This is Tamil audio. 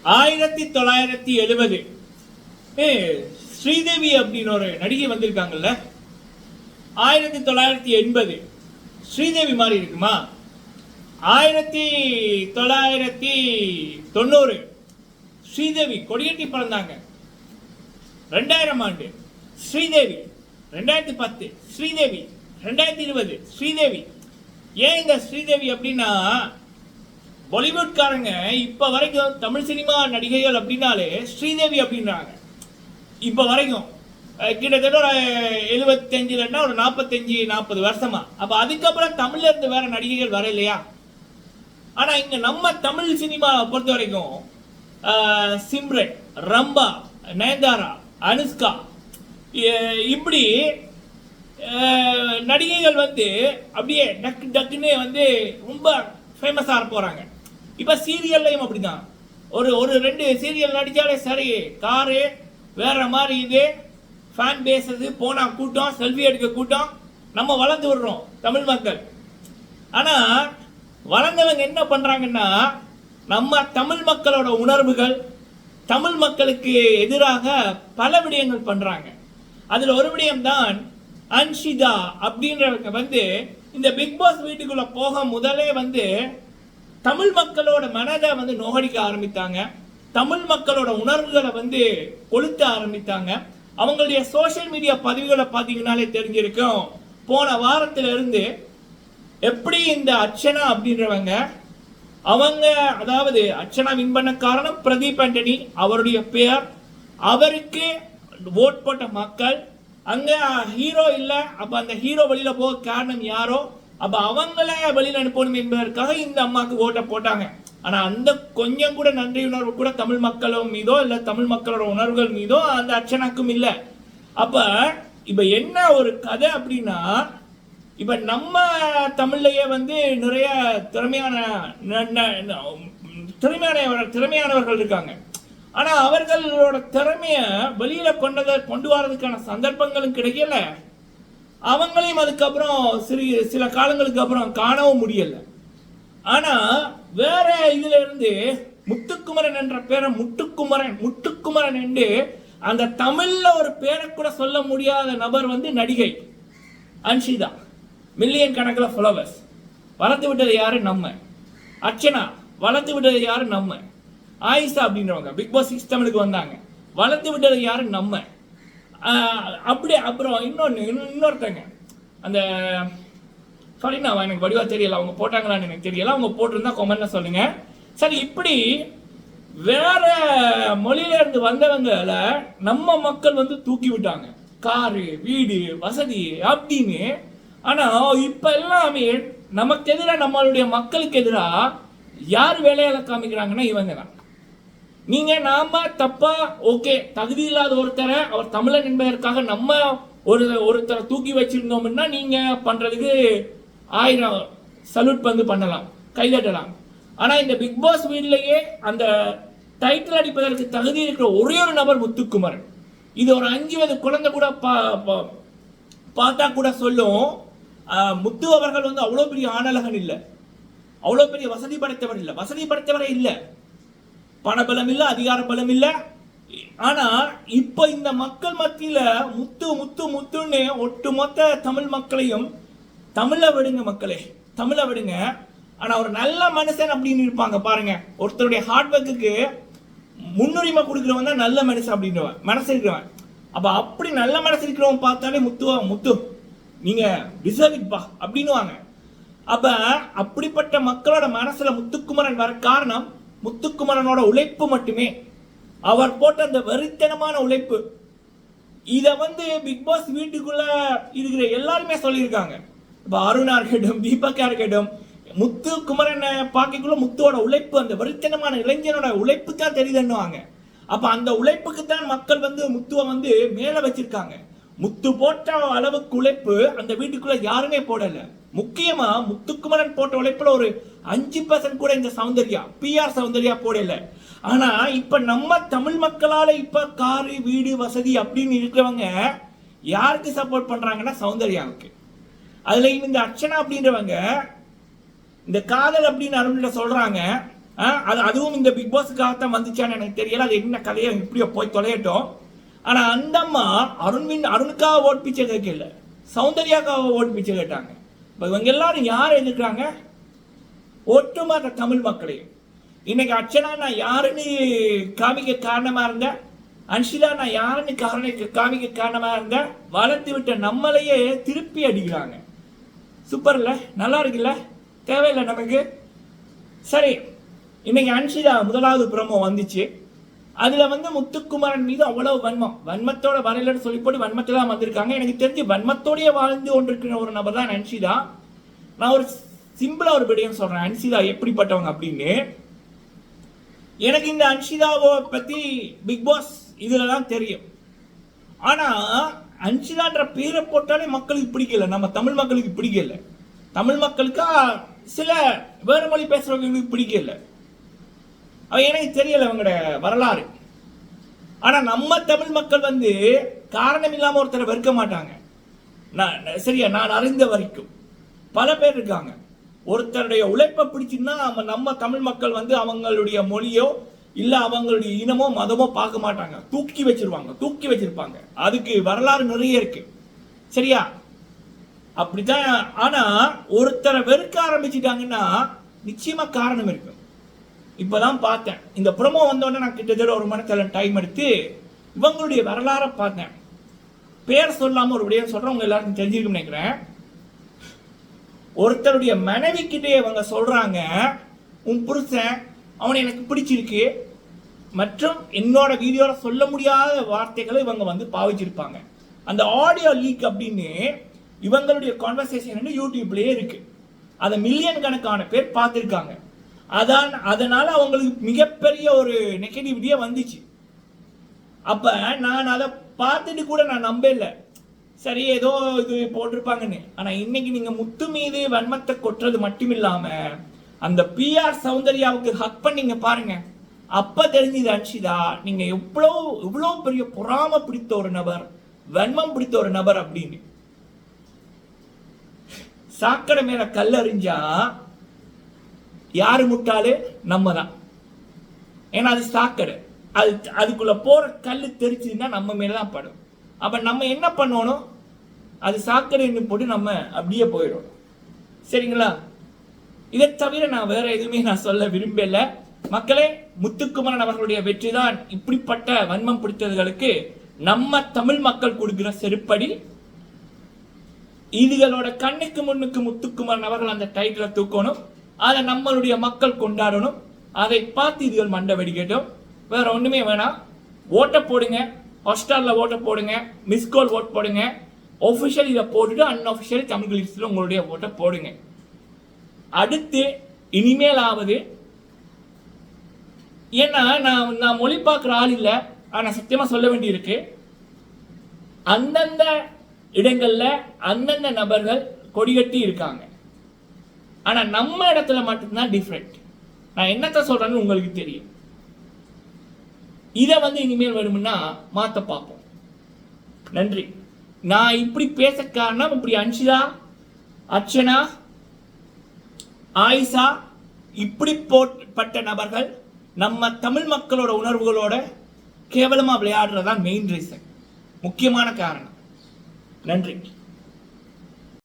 1970 ஸ்ரீதேவி அப்படின்னு ஒரு நடிகை வந்திருக்காங்கல்ல. 1980 ஸ்ரீதேவி மாதிரி இருக்குமா? 1990 ஸ்ரீதேவி கொடியேற்றி பிறந்தாங்க. 2000 ஆண்டு ஸ்ரீதேவி, 2010 ஸ்ரீதேவி, 2020 ஸ்ரீதேவி. ஏன் இந்த ஸ்ரீதேவி அப்படின்னா, பாலிவுட்காரங்க இப்ப வரைக்கும் தமிழ் சினிமா நடிகைகள் அப்படின்னாலே ஸ்ரீதேவி அப்படின்றாங்க. இப்ப வரைக்கும் கிட்டத்தட்ட ஒரு 75 ஒரு 45-40 வருஷமா. அப்ப அதுக்கப்புறம் தமிழ்ல இருந்து வேற நடிகைகள் வர இல்லையா? ஆனா இங்க நம்ம தமிழ் சினிமா பொறுத்த வரைக்கும் சிம்ரன், ரம்பா, நயன்தாரா, அனுஷ்கா இப்படி நடிகைகள் வந்து அப்படியே டக்கு டக்குன்னு வந்து ரொம்ப ஃபேமஸா போறாங்க. இப்ப சீரியல்லையும் அப்படிதான். ஒரு 2 சீரியல் நடிச்சாலே சரி, காரு வேற மாதிரி, இது ஃபேன் பேசது, போனா கூட்டம், செல்ஃபி எடுக்க கூட்டம், நம்ம வளர்ந்து விடுறோம் தமிழ் மக்கள். ஆனா வளர்ந்தவங்க என்ன பண்றாங்கன்னா, நம்ம தமிழ் மக்களோட உணர்வுகள், தமிழ் மக்களுக்கு எதிராக பல விடயங்கள் பண்றாங்க. அதுல ஒரு விடயம் தான் அன்ஷிதா அப்படின்றவங்க வந்து இந்த பிக் பாஸ் வீட்டுக்குள்ள போக முதலே வந்து தமிழ் மக்களோட மனதை வந்து நோகடிக்க ஆரம்பித்தாங்க. தமிழ் மக்களோட உணர்வுகளை வந்து கொளுத்த ஆரம்பித்தாங்க. அவங்களுடைய சோசியல் மீடியா பதிவுகளை பார்த்தீங்கன்னாலே தெரிஞ்சிருக்கும். போன வாரத்துல இருந்து எப்படி இந்த அர்ச்சனா அப்படின்றவங்க, அவங்க அதாவது அர்ச்சனா வின் பண்ண காரணம் பிரதீப் ஆண்டனி அவருடைய பெயர், அவருக்கு ஓட் போட்ட மக்கள், அங்க ஹீரோ இல்ல, அப்ப அந்த ஹீரோ வெளியில போக காரணம் யாரோ, அப்ப அவங்கள வெளியில அனுப்பணும் என்பதற்காக இந்த அம்மாக்கு ஓட்டை போட்டாங்க. ஆனா அந்த கொஞ்சம் கூட நன்றி உணர்வு கூட தமிழ் மக்களும் மீதோ இல்ல தமிழ் மக்களோட உணர்வுகள் மீதோ அந்த அர்ச்சனாக்கும் இல்ல. அப்ப இப்ப என்ன ஒரு கதை அப்படின்னா, இப்ப நம்ம தமிழ்லயே வந்து நிறைய திறமையானவர்கள் இருக்காங்க. ஆனா அவர்களோட திறமைய வெளியில கொண்டு வரதுக்கான சந்தர்ப்பங்களும் கிடைக்கல. அவங்களையும் அதுக்கப்புறம் சில காலங்களுக்கு அப்புறம் காணவும் முடியல. ஆனா வேற இதுல இருந்து முத்துக்குமரன் என்ற பேரை முட்டுக்குமரன் என்று அந்த தமிழ்ல ஒரு பேரை கூட சொல்ல முடியாத நபர் வந்து நடிகை அன்ஷிதா. மில்லியன் கணக்கில் ஃபாலோவர்ஸ். வளர்த்து விட்டது யாரு? நம்ம. அர்ச்சனா வளர்த்து விட்டது யாரு? நம்ம. ஆயிஷா அப்படின்றவங்க பிக் பாஸ் 6 தமிழுக்கு வந்தாங்க, வளர்த்து விட்டது யாரு? நம்ம. அப்படி அப்புறம் இன்னொருத்தங்க அந்த சாரிண்ணா, எனக்கு வடிவா தெரியல, அவங்க போட்டாங்களான்னு எனக்கு தெரியல, அவங்க போட்டிருந்தா கமெண்ட்ல சொல்லுங்க. சரி, இப்படி வேற மொழியில இருந்து வந்தவங்கள நம்ம மக்கள் வந்து தூக்கி விட்டாங்க, காரு வீடு வசதி அப்படின்னு. ஆனா இப்ப எல்லாமே நமக்கு எதிராக, நம்மளுடைய மக்களுக்கு எதிராக யார் வேலையால காமிக்கிறாங்கன்னா இவங்க தான். நீங்க நாம தப்பா ஓகே, தகுதி இல்லாத ஒருத்தரை அவர் தமிழன் என்பதற்காக நம்ம ஒருத்தரை தூக்கி வச்சிருந்தோம்னா நீங்க பண்றதுக்கு 1000 சல்யூட் வந்து பண்ணலாம், கைதட்டலாம். ஆனா இந்த பிக் பாஸ் வீட்லயே அந்த டைட்டில் அடிப்பதற்கு தகுதி இருக்கிற ஒரே ஒரு நபர் முத்துக்குமரன். இது ஒரு 5 வயது குழந்தை கூட பார்த்தா கூட சொல்லும், முத்து அவர்கள் வந்து அவ்வளவு பெரிய ஆணழகன் இல்லை, அவ்வளவு பெரிய வசதி படைத்தவரே இல்லை, பணபலம் இல்லை, அதிகார பலம் இல்லை. ஆனா இப்ப இந்த மக்கள் மத்தியில முத்து முத்து முத்துன்னு ஒட்டுமொத்த தமிழ் மக்களையும், தமிழ விடுங்க மக்களே, தமிழ விடுங்க, ஆனா ஒரு நல்ல மனுஷன் அப்படின்னு இருப்பாங்க பாருங்க. ஒருத்தருடைய ஹார்ட் ஒர்க்குக்கு முன்னுரிமை கொடுக்கிறவன் தான் நல்ல மனுஷன் அப்படின்றவன், மனசு இருக்கிறவன். அப்ப அப்படி நல்ல மனசு இருக்கிறவன் பார்த்தாலே முத்து நீங்க டிசர்வ் இட் பா அப்படின்னு வாங்க. அப்ப அப்படிப்பட்ட மக்களோட மனசுல முத்துக்குமரன் வர காரணம் முத்துக்குமரனோட உழைப்பு மட்டுமே. அவர் போட்ட அந்த வெறித்தனமான உழைப்பு. இத வந்து பிக் பாஸ் வீட்டுக்குள்ள இருக்கிற எல்லாருமே சொல்லியிருக்காங்க. இப்ப அருணா இருக்கட்டும், தீபக்கா இருக்கட்டும், முத்துக்குமரனை பார்க்கக்குள்ள முத்துவோட உழைப்பு, அந்த வெறித்தனமான இளைஞனோட உழைப்பு தான் தெரியுதுன்னுவாங்க. அப்ப அந்த உழைப்புக்கு தான் மக்கள் வந்து முத்துவை வந்து மேல வச்சிருக்காங்க. முத்து போட்ட அளவுக்கு உழைப்பு அந்த வீட்டுக்குள்ள யாருமே போடல. முக்கியமா முத்துக்குமரன் போட்ட உழைப்புல ஒரு 5% கூட இந்த பிஆர் சௌந்தர்யா போடல. ஆனா இப்ப நம்ம தமிழ் மக்களால இப்ப காரு வீடு வசதி அப்படின்னு இருக்கிறவங்க யாருக்கு சப்போர்ட் பண்றாங்கன்னா சௌந்தர்யாவுக்கு. அதுல இந்த அர்ச்சனா அப்படின்றவங்க இந்த காதல் அப்படின்னு அருண்ல சொல்றாங்க, அதுவும் இந்த பிக் பாஸுக்காகத்தான் வந்துச்சான்னு எனக்கு தெரியல. அது என்ன கதையை இப்படியோ போய் தொலையட்டும். ஆனா அந்த அம்மா அருணுக்காக ஓட் பிச்சை கேட்கல, சௌந்தர்யாக்காக ஓட் பிச்சை கேட்டாங்க. இப்போ இவங்க எல்லாரும் யார் எதிர்க்கிறாங்க? ஒட்டுமொத்த தமிழ் மக்களையும். இன்னைக்கு அர்ச்சனா நான் யாருன்னு காமிக்க காரணமா இருந்தேன், அன்ஷிலா நான் யாருன்னு காமிக்க காரணமா இருந்தேன், வளர்த்து விட்ட நம்மளையே திருப்பி அடிக்கிறாங்க. சூப்பர்ல, நல்லா இருக்குல்ல, தேவையில்லை நமக்கு. சரி, இன்னைக்கு அன்ஷிலா முதலாவது ப்ரோமோ வந்துச்சு. அதுல முத்துக்குமரன் மீது அவ்வளவு வன்மத்தோட வரையிலன்னு சொல்லி போட்டு வன்மத்தில் தான் வந்திருக்காங்க. எனக்கு தெரிஞ்சு வன்மத்தோடய வாழ்ந்து கொண்டிருக்கிற ஒரு நபர் தான் அன்ஷிலா. நான் ஒரு சிம்பிளா ஒரு விடயம் சொல்றேன், அன்ஷிலா எப்படிப்பட்டவங்க அப்படின்னு. எனக்கு இந்த அன்ஷிலாவை பத்தி பிக் பாஸ் இதுலதான் தெரியும். ஆனா அன்ஷிலான்ற பேரை போட்டாலே மக்களுக்கு பிடிக்கல, நம்ம தமிழ் மக்களுக்கு பிடிக்கல. தமிழ் மக்களுக்கா சில வேறு மொழி பேசுறவங்களுக்கு பிடிக்கல. எனக்கு தெரியல அவங்களோட வரலாறு. ஆனா நம்ம தமிழ் மக்கள் காரணம் இல்லாம ஒருத்தரை வெறுக்க மாட்டாங்க. சரியா, நான் அறிந்த வரைக்கும் பல பேர் இருக்காங்க. ஒருத்தருடைய உழைப்பை பிடிச்சுன்னா நம்ம தமிழ் மக்கள் அவங்களுடைய மொழியோ இல்ல அவங்களுடைய இனமோ மதமோ பார்க்க மாட்டாங்க, தூக்கி வச்சிருப்பாங்க. அதுக்கு வரலாறு நிறைய இருக்கு. சரியா, அப்படித்தான். ஆனா ஒருத்தரை வெறுக்க ஆரம்பிச்சுட்டாங்கன்னா நிச்சயமா காரணம் இருக்கு. இப்பதான் பார்த்தேன், இந்த ப்ரோமோ வந்தோடனே நான் கிட்டத்தட்ட ஒரு மணி டைம் எடுத்து இவங்களுடைய வரலாறை பார்த்தேன். பேர் சொல்லாம ஒரு விடயம் சொல்றேன், உங்க எல்லாருக்கும் தெரிஞ்சிருக்குன்னு நினைக்கிறேன். ஒருத்தருடைய மனைவி கிட்டே இவங்க சொல்றாங்க, உன் புருஷன் அவனை எனக்கு பிடிச்சிருக்கு மற்றும் என்னோட வீடியோல சொல்ல முடியாத வார்த்தைகளை இவங்க பாவிச்சிருப்பாங்க. அந்த ஆடியோ லீக் அப்படின்னு இவங்களுடைய கான்வர்சேஷன் யூடியூப்லயே இருக்கு. அதை மில்லியன் கணக்கான பேர் பார்த்திருக்காங்க. அதனால அவங்களுக்கு மிகப்பெரிய ஒரு நெகட்டிவிட்டியா வந்துச்சு. அப்ப நான் அதை பார்த்துட்டு கூட நான் நம்பல, சரி ஏதோ இது போட்டிருப்பாங்கன்னு. ஆனா இன்னைக்கு நீங்க முத்து மீது வன்மத்தை கொட்டுறது மட்டும் இல்லாம அந்த பிஆர் சௌந்தர்யாவுக்கு ஹக் பண்ணீங்க பாருங்க, அப்ப தெரிஞ்சது அன்ஷிதா நீங்க எவ்வளவு பெரிய பொறாம பிடித்த ஒரு நபர், வன்மம் பிடித்த ஒரு நபர் அப்படின்னு. சாக்கடை மேல கல்லறிஞ்சா யாரு முட்டாளு? நம்ம தான். ஏன்னா அது சாக்கடை, அதுக்குள்ள போற கல்லு தெரிச்சுன்னா நம்ம மேலதான் படும். அப்ப நம்ம என்ன பண்ணணும்? அது சாக்கடைன்னு போட்டு நம்ம அப்படியே போயிடும். சரிங்களா? இதை தவிர நான் வேற எதுவுமே நான் சொல்ல விரும்பல. மக்களே, முத்துக்குமரன் அவர்களுடைய வெற்றி தான் இப்படிப்பட்ட வன்மம் பிடித்தவர்களுக்கு நம்ம தமிழ் மக்கள் கொடுக்கிற செருப்படி. இதுகளோட கண்ணுக்கு முன்னுக்கு முத்துக்குமரன் அவர்கள் அந்த டைட்டிலை தூக்கணும், அதை நம்மளுடைய மக்கள் கொண்டாடணும். அதை பார்த்து இதுகள் மண்டை வெடிக்கட்டும். வேற ஒண்ணுமே வேணாம். ஓட்டை போடுங்க, ஹாட்ஸ்டார்ல ஓட்டை போடுங்க, மிஸ்கால் ஓட் போடுங்க, ஒஃபிஷியல் இதை போட்டுட்டு அன்அஃபிஷியல் தமிழ் லிஸ்ட்ல உங்களுடைய ஓட்டை போடுங்க. அடுத்து இனிமேலாவது, ஏன்னா நான் மொழி பார்க்குற ஆள் இல்லை, ஆனால் சத்தியமா சொல்ல வேண்டியிருக்கு, அந்தந்த இடங்கள்ல அந்தந்த நபர்கள் கொடிகட்டி இருக்காங்க. ஆனா நம்ம இடத்துல மட்டும்தான் டிஃப்ரெண்ட். நான் என்னத்த சொல்றேன்னு உங்களுக்கு தெரியும். இதை இனிமேல் வேணும்னா மாத்த பார்ப்போம். நன்றி. நான் இப்படி பேச காரணம், இப்படி அன்ஷிலா, அர்ச்சனா, ஆயிஷா இப்படி போட்ட நபர்கள் நம்ம தமிழ் மக்களோட உணர்வுகளோட கேவலமா விளையாடுறதா மெயின் ரீசன், முக்கியமான காரணம். நன்றி.